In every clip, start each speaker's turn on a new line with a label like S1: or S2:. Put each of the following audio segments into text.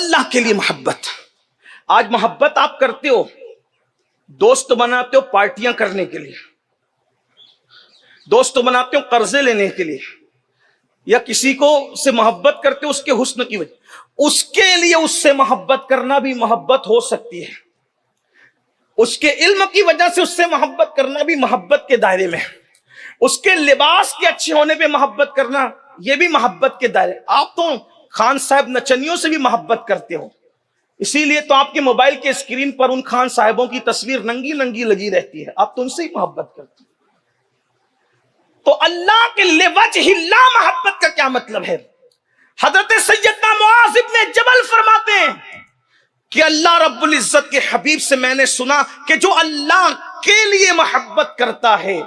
S1: اللہ کے لیے محبت. آج محبت آپ کرتے ہو، دوست بناتے ہو پارٹیاں کرنے کے لیے، دوست بناتے ہو قرضے لینے کے لیے، یا کسی کو سے محبت کرتے ہو اس کے حسن کی وجہ، اس کے لیے اس سے محبت کرنا بھی محبت ہو سکتی ہے. اس کے علم کی وجہ سے اس سے محبت کرنا بھی محبت کے دائرے میں، اس کے لباس کے اچھے ہونے پہ محبت کرنا یہ بھی محبت کے دائرے. آپ تو خان صاحب نچنیوں سے بھی محبت کرتے ہو، اسی لیے تو آپ کے موبائل کے اسکرین پر ان خان صاحبوں کی تصویر ننگی ننگی لگی رہتی ہے، آپ تو ان سے ہی محبت کرتے ہو. تو اللہ کے لوجہ اللہ محبت کا کیا مطلب ہے؟ حضرت سیدنا معاذ ابن جبل فرماتے ہیں کہ اللہ رب العزت کے حبیب سے میں نے سنا کہ جو اللہ کے لیے محبت کرتا ہے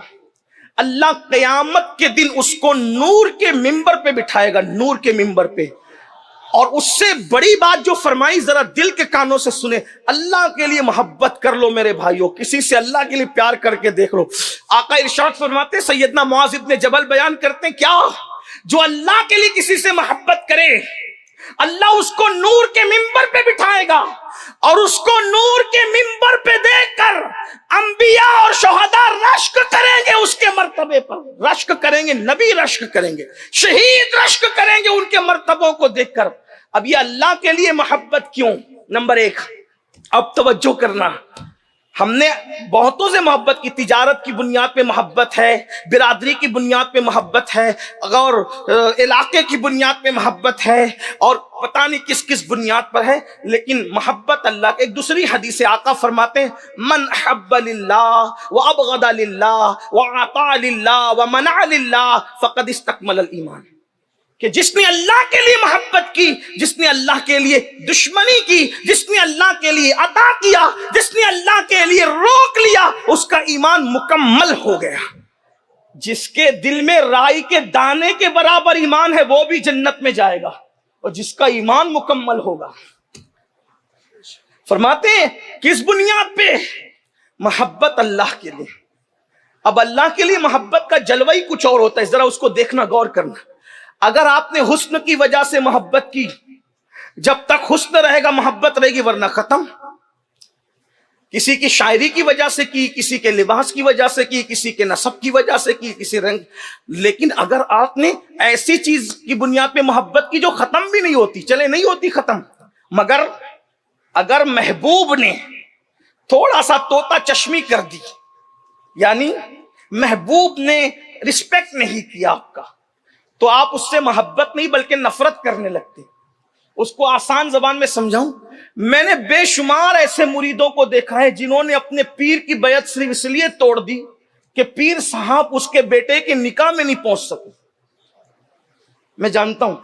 S1: اللہ قیامت کے دن اس کو نور کے ممبر پہ بٹھائے گا، نور کے ممبر پہ. اور اس سے بڑی بات جو فرمائی ذرا دل کے کانوں سے سنے، اللہ کے لیے محبت کر لو میرے بھائیوں، کسی سے اللہ کے لیے پیار کر کے دیکھ لو. آقا ارشاد فرماتے، سیدنا معاذ ابن جبل بیان کرتے ہیں، کیا جو اللہ کے لیے کسی سے محبت کرے اللہ اس کو نور کے ممبر پہ بٹھائے گا، اور اس کو نور کے ممبر پہ دیکھ کر انبیاء اور شہداء رشک کریں گے، اس کے مرتبے پر رشک کریں گے، نبی رشک کریں گے، شہید رشک کریں گے ان کے مرتبوں کو دیکھ کر. اب یہ اللہ کے لیے محبت کیوں؟ نمبر ایک، اب توجہ کرنا، ہم نے بہتوں سے محبت کی، تجارت کی بنیاد پہ محبت ہے، برادری کی بنیاد پہ محبت ہے، اور علاقے کی بنیاد پہ محبت ہے، اور پتہ نہیں کس کس بنیاد پر ہے. لیکن محبت اللہ کے، ایک دوسری حدیث آقا فرماتے ہیں، من احب للہ وابغض للہ واعطى للہ ومنع للہ فقد استکمل الایمان. کہ جس نے اللہ کے لیے محبت کی، جس نے اللہ کے لیے دشمنی کی، جس نے اللہ کے لیے عطا کیا، جس نے اللہ کے لیے روک لیا، اس کا ایمان مکمل ہو گیا. جس کے دل میں رائی کے دانے کے برابر ایمان ہے وہ بھی جنت میں جائے گا، اور جس کا ایمان مکمل ہوگا. فرماتے ہیں کس بنیاد پہ؟ محبت اللہ کے لیے. اب اللہ کے لیے محبت کا جلوہ ہی کچھ اور ہوتا ہے، ذرا اس کو دیکھنا، غور کرنا. اگر آپ نے حسن کی وجہ سے محبت کی، جب تک حسن رہے گا محبت رہے گی، ورنہ ختم. کسی کی شاعری کی وجہ سے کی، کسی کے لباس کی وجہ سے کی، کسی کے نسب کی وجہ سے کی، کسی رنگ. لیکن اگر آپ نے ایسی چیز کی بنیاد پہ محبت کی جو ختم بھی نہیں ہوتی، چلے نہیں ہوتی ختم، مگر اگر محبوب نے تھوڑا سا طوطا چشمی کر دی، یعنی محبوب نے رسپیکٹ نہیں کیا آپ کا، تو آپ اس سے محبت نہیں بلکہ نفرت کرنے لگتے. اس کو آسان زبان میں سمجھاؤں، میں نے بے شمار ایسے مریدوں کو دیکھا ہے جنہوں نے اپنے پیر کی بیعت صرف اس لیے توڑ دی کہ پیر صاحب اس کے بیٹے کے نکاح میں نہیں پہنچ سکے. میں جانتا ہوں،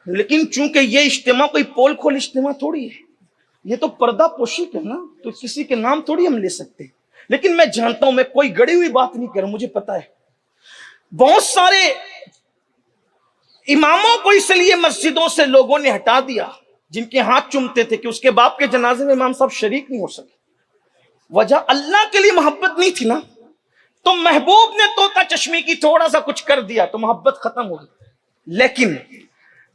S1: لیکن چونکہ یہ اجتماع کوئی پول کھول اجتماع تھوڑی ہے، یہ تو پردہ پوشی ہے نا، تو کسی کے نام تھوڑی ہم لے سکتے ہیں. لیکن میں جانتا ہوں، میں کوئی گڑی ہوئی بات نہیں کر رہا، مجھے پتا ہے بہت سارے اماموں کو اس لیے مسجدوں سے لوگوں نے ہٹا دیا جن کے ہاتھ چومتے تھے کہ اس کے باپ کے جنازے میں امام صاحب شریک نہیں ہو سکے. وجہ اللہ کے لیے محبت نہیں تھی نا. تو محبوب نے طوطا چشمی کی تھوڑا سا کچھ کر دیا تو محبت ختم ہو گئی. لیکن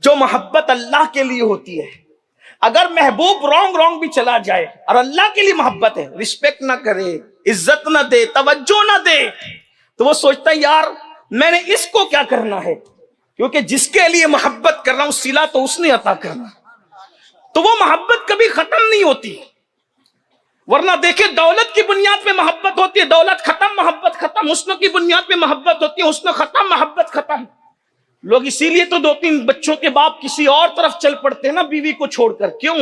S1: جو محبت اللہ کے لیے ہوتی ہے، اگر محبوب رونگ بھی چلا جائے اور اللہ کے لیے محبت ہے، رسپیکٹ نہ کرے، عزت نہ دے، توجہ نہ دے، تو وہ سوچتا ہے یار میں نے اس کو کیا کرنا ہے، کیونکہ جس کے لیے محبت کر رہا ہوں صلہ تو اس نے عطا کرنا، تو وہ محبت کبھی ختم نہیں ہوتی. ورنہ دیکھیں دولت کی بنیاد پہ محبت ہوتی ہے، دولت ختم محبت ختم. حسن کی بنیاد پہ محبت ہوتی ہے، حسن ختم محبت ختم. لوگ اسی لیے تو 2-3 بچوں کے باپ کسی اور طرف چل پڑتے ہیں نا بیوی کو چھوڑ کر. کیوں؟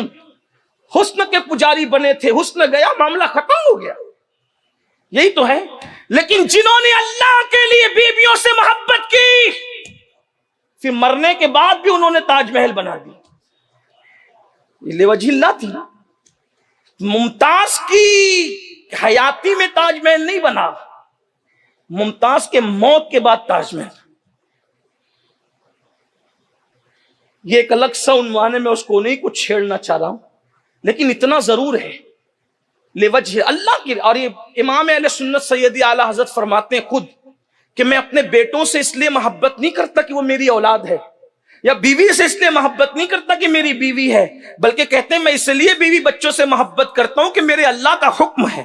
S1: حسن کے پجاری بنے تھے، حسن گیا معاملہ ختم ہو گیا. یہی تو ہے. لیکن جنہوں نے اللہ کے لیے بیویوں سے محبت کی، پھر مرنے کے بعد بھی انہوں نے تاج محل بنا دی. یہ لوجہ اللہ تھی نا. ممتاز کی حیاتی میں تاج محل نہیں بنا، ممتاز کے موت کے بعد تاج محل. یہ ایک الگ سا عنوان ہے، میں اس کو نہیں کچھ چھیڑنا چاہ رہا ہوں، لیکن اتنا ضرور ہے لوجہ اللہ کی. اور یہ امام اہل سنت سیدی اعلی حضرت فرماتے ہیں خود کہ میں اپنے بیٹوں سے اس لیے محبت نہیں کرتا کہ وہ میری اولاد ہے، یا بیوی سے اس لیے محبت نہیں کرتا کہ میری بیوی ہے، بلکہ کہتے ہیں میں اس لیے بیوی بچوں سے محبت کرتا ہوں کہ میرے اللہ کا حکم ہے۔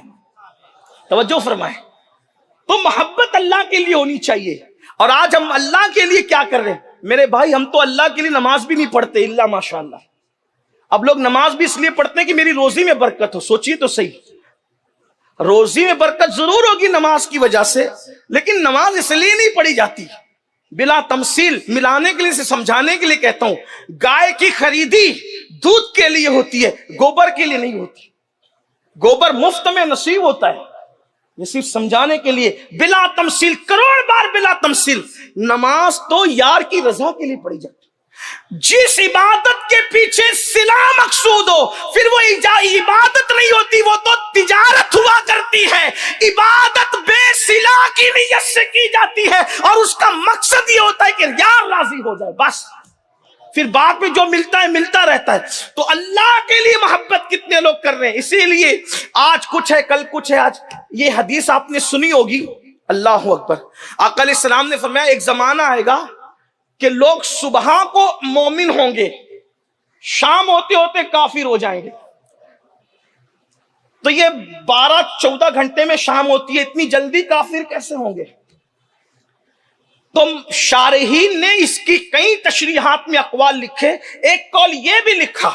S1: توجہ فرمائیں، تو محبت اللہ کے لیے ہونی چاہیے۔ اور آج ہم اللہ کے لیے کیا کر رہے ہیں میرے بھائی؟ ہم تو اللہ کے لیے نماز بھی نہیں پڑھتے الا ماشاءاللہ۔ اب لوگ نماز بھی اس لیے پڑھتے ہیں کہ میری روزی میں برکت ہو۔ سوچیے تو صحیح، روزی میں برکت ضرور ہوگی نماز کی وجہ سے، لیکن نماز اس لیے نہیں پڑھی جاتی۔ بلا تمثیل، ملانے کے لیے، سمجھانے کے لیے کہتا ہوں، گائے کی خریدی دودھ کے لیے ہوتی ہے، گوبر کے لیے نہیں ہوتی۔ گوبر مفت میں نصیب ہوتا ہے، یہ صرف سمجھانے کے لیے۔ بلا تمثیل، کروڑ بار بلا تمثیل، نماز تو یار کی رضا کے لیے پڑھی جاتی۔ جس عبادت کے پیچھے صلہ مقصود ہو، پھر وہ عبادت نہیں ہوتی، وہ تو تجارت ہوا کرتی ہے۔ عبادت بے صلہ کی نیت سے کی جاتی ہے، اور اس کا مقصد یہ ہوتا ہے کہ یار راضی ہو جائے، بس پھر بعد میں جو ملتا ہے ملتا رہتا ہے۔ تو اللہ کے لیے محبت کتنے لوگ کر رہے ہیں؟ اسی لیے آج کچھ ہے کل کچھ ہے۔ آج یہ حدیث آپ نے سنی ہوگی، اللہ اکبر، آقا علیہ السلام نے فرمایا ایک زمانہ آئے گا کہ لوگ صبح کو مومن ہوں گے، شام ہوتے ہوتے کافر ہو جائیں گے۔ تو یہ 12-14 گھنٹے میں شام ہوتی ہے، اتنی جلدی کافر کیسے ہوں گے؟ تو شارحین نے اس کی کئی تشریحات میں اقوال لکھے۔ ایک قول یہ بھی لکھا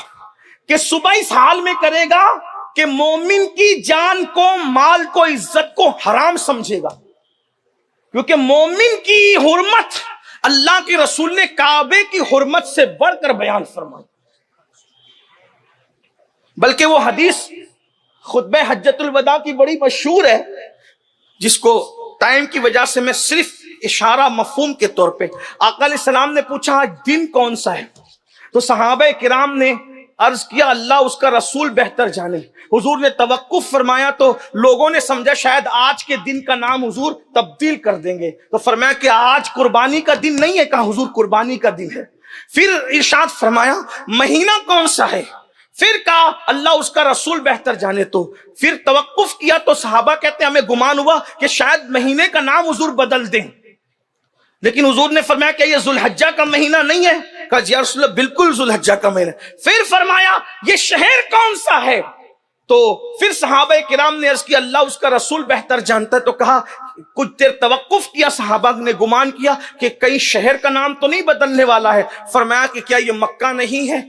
S1: کہ صبح اس حال میں کرے گا کہ مومن کی جان کو، مال کو، عزت کو حرام سمجھے گا، کیونکہ مومن کی حرمت اللہ کے رسول نے کعبے کی حرمت سے بڑھ کر بیان فرمائی۔ بلکہ وہ حدیث خطبہ حجۃ الوداع کی بڑی مشہور ہے، جس کو ٹائم کی وجہ سے میں صرف اشارہ مفہوم کے طور پہ، آقا علیہ السلام نے پوچھا آج دن کون سا ہے؟ تو صحابہ کرام نے عرض کیا اللہ اس کا رسول بہتر جانے۔ حضور نے توقف فرمایا تو لوگوں نے سمجھا شاید آج کے دن کا نام حضور تبدیل کر دیں گے، تو فرمایا کہ آج قربانی کا دن نہیں ہے، کہا حضور قربانی کا دن ہے۔ پھر ارشاد فرمایا مہینہ کون سا ہے؟ پھر کہا اللہ اس کا رسول بہتر جانے۔ تو پھر توقف کیا تو صحابہ کہتے ہیں ہمیں گمان ہوا کہ شاید مہینے کا نام حضور بدل دیں، لیکن حضور نے فرمایا کہ یہ ذوالحجہ کا مہینہ نہیں ہے؟ کہا جی یا رسول اللہ بالکل ذوالحجہ کا مہینہ۔ پھر فرمایا یہ شہر کون سا ہے؟ تو پھر صحابہ کرام نے عرض کیا اللہ اس کا رسول بہتر جانتا ہے۔ تو کہا کچھ دیر توقف کیا، صحابہ نے گمان کیا کہ کئی شہر کا نام تو نہیں بدلنے والا ہے۔ فرمایا کہ کیا یہ مکہ نہیں ہے؟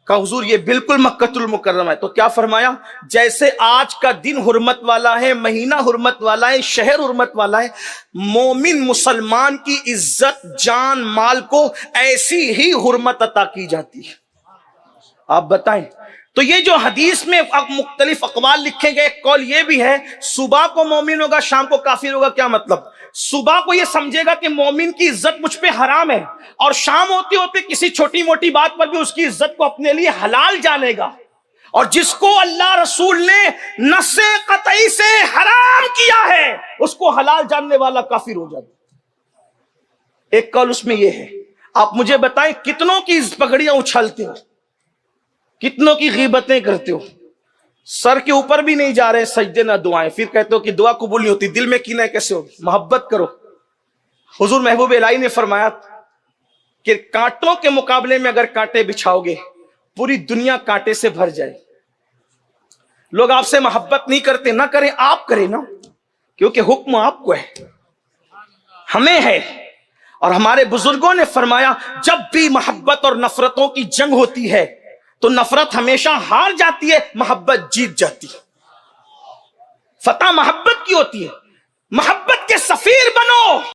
S1: کہا حضور یہ بالکل مکہ المکرمہ ہے۔ تو کیا فرمایا جیسے آج کا دن حرمت والا ہے، مہینہ حرمت والا ہے، شہر حرمت والا ہے، مومن مسلمان کی عزت، جان، مال کو ایسی ہی حرمت عطا کی جاتی ہے۔ آپ بتائیں، تو یہ جو حدیث میں مختلف اقوال لکھے گئے، ایک قول یہ بھی ہے صبح کو مومن ہوگا شام کو کافر ہوگا۔ کیا مطلب؟ صبح کو یہ سمجھے گا کہ مومن کی عزت مجھ پہ حرام ہے، اور شام ہوتے ہوتے کسی چھوٹی موٹی بات پر بھی اس کی عزت کو اپنے لیے حلال جانے گا، اور جس کو اللہ رسول نے نص قطعی سے حرام کیا ہے اس کو حلال جاننے والا کافر ہو جاتا۔ ایک قول اس میں یہ ہے۔ آپ مجھے بتائیں کتنوں کی پگڑیاں اچھالتے ہو، کتنوں کی غیبتیں کرتے ہو، سر کے اوپر بھی نہیں جا رہے سجدے نہ دعائیں، پھر کہتے ہو کہ دعا قبول نہیں ہوتی، دل میں کینہ کیسے ہوگی؟ محبت کرو۔ حضور محبوب الہی نے فرمایا کہ کانٹوں کے مقابلے میں اگر کانٹے بچھاؤ گے پوری دنیا کانٹے سے بھر جائے۔ لوگ آپ سے محبت نہیں کرتے، نہ کریں، آپ کریں نا، کیونکہ حکم آپ کو ہے، ہمیں ہے۔ اور ہمارے بزرگوں نے فرمایا جب بھی محبت اور نفرتوں کی جنگ ہوتی ہے تو نفرت ہمیشہ ہار جاتی ہے، محبت جیت جاتی ہے۔ فتح محبت کی ہوتی ہے۔ محبت کے سفیر بنو۔